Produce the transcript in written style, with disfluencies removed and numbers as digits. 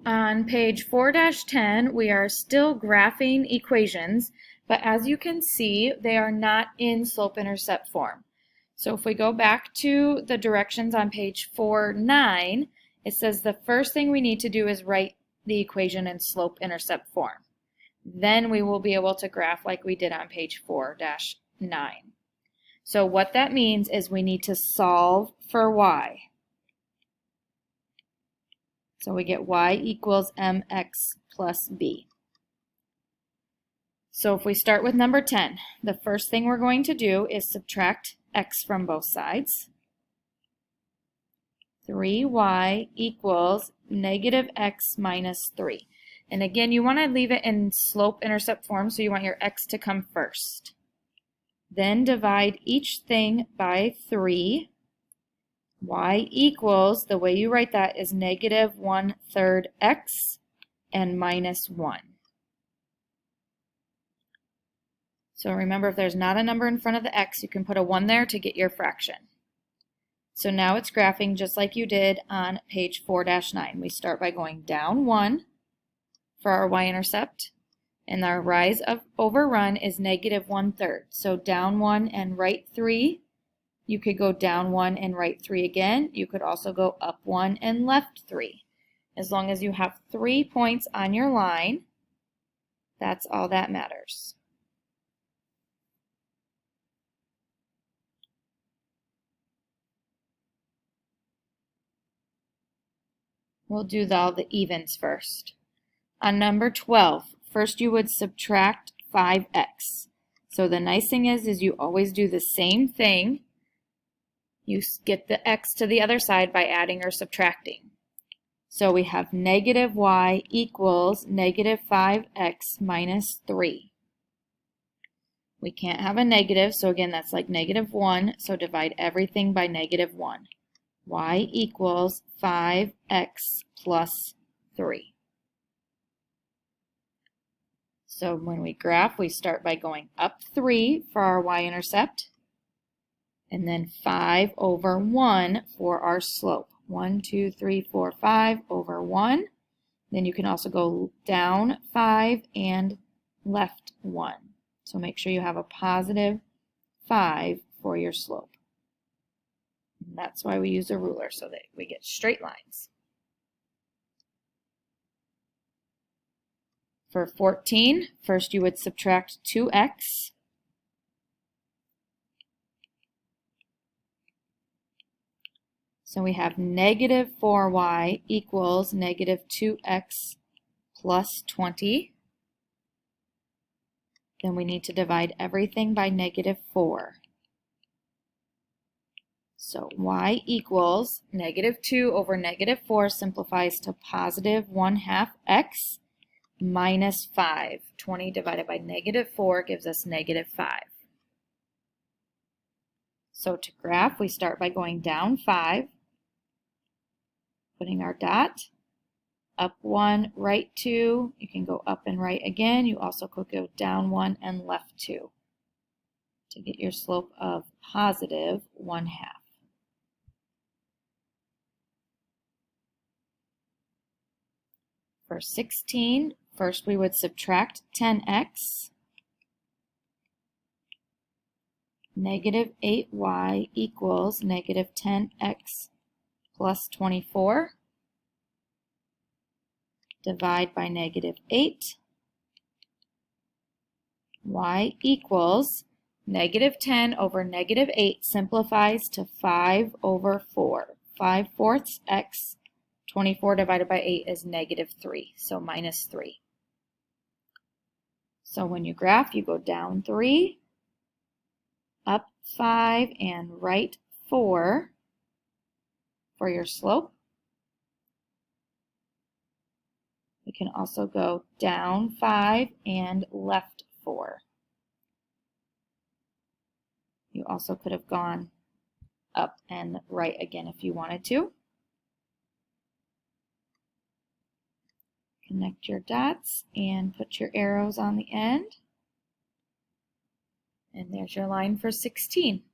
On page 4-10, we are still graphing equations, but as you can see, they are not in slope-intercept form. So if we go back to the directions on page 4-9, it says the first thing we need to do is write the equation in slope-intercept form. Then we will be able to graph like we did on page 4-9. So what that means is we need to solve for y. So we get y equals mx plus b. So if we start with number 10, the first thing we're going to do is subtract x from both sides. 3y equals negative x minus 3. And again, you want to leave it in slope-intercept form, so you want your x to come first. Then divide each thing by 3. Y equals, the way you write that is negative 1/3 x and minus 1. So remember, if there's not a number in front of the x, you can put a 1 there to get your fraction. So now it's graphing just like you did on page 4-9. We start by going down 1 for our y-intercept, and our rise over run is negative 1/3. So down 1 and right 3. You could go down 1 and right 3 again. You could also go up 1 and left 3. As long as you have 3 points on your line, that's all that matters. We'll do all the evens first. On number 12, first you would subtract 5x. So the nice thing is you always do the same thing. You get the x to the other side by adding or subtracting. So we have negative y equals negative 5x minus 3. We can't have a negative, so again that's like negative 1, so divide everything by negative 1. Y equals 5x plus 3. So when we graph, we start by going up 3 for our y-intercept, and then 5 over 1 for our slope. 1, 2, 3, 4, 5 over 1. Then you can also go down 5 and left 1. So make sure you have a positive 5 for your slope. And that's why we use a ruler, so that we get straight lines. For 14, first you would subtract 2x. So we have negative 4y equals negative 2x plus 20. Then we need to divide everything by negative 4. So y equals negative 2 over negative 4 simplifies to positive 1/2 x minus 5. 20 divided by negative 4 gives us negative 5. So to graph, we start by going down 5, putting our dot, up 1, right 2. You can go up and right again. You also could go down 1 and left 2 to get your slope of positive 1/2. For 16, first we would subtract 10x. Negative 8y equals negative 10x plus 24. Divide by negative 8. Y equals negative 10 over negative 8 simplifies to 5 over 4. 5/4 x. 24 divided by 8 is negative 3, so minus 3. So when you graph, you go down 3, up 5, and right 4 for your slope. You can also go down 5 and left 4. You also could have gone up and right again if you wanted to. Connect your dots and put your arrows on the end. And there's your line for 16.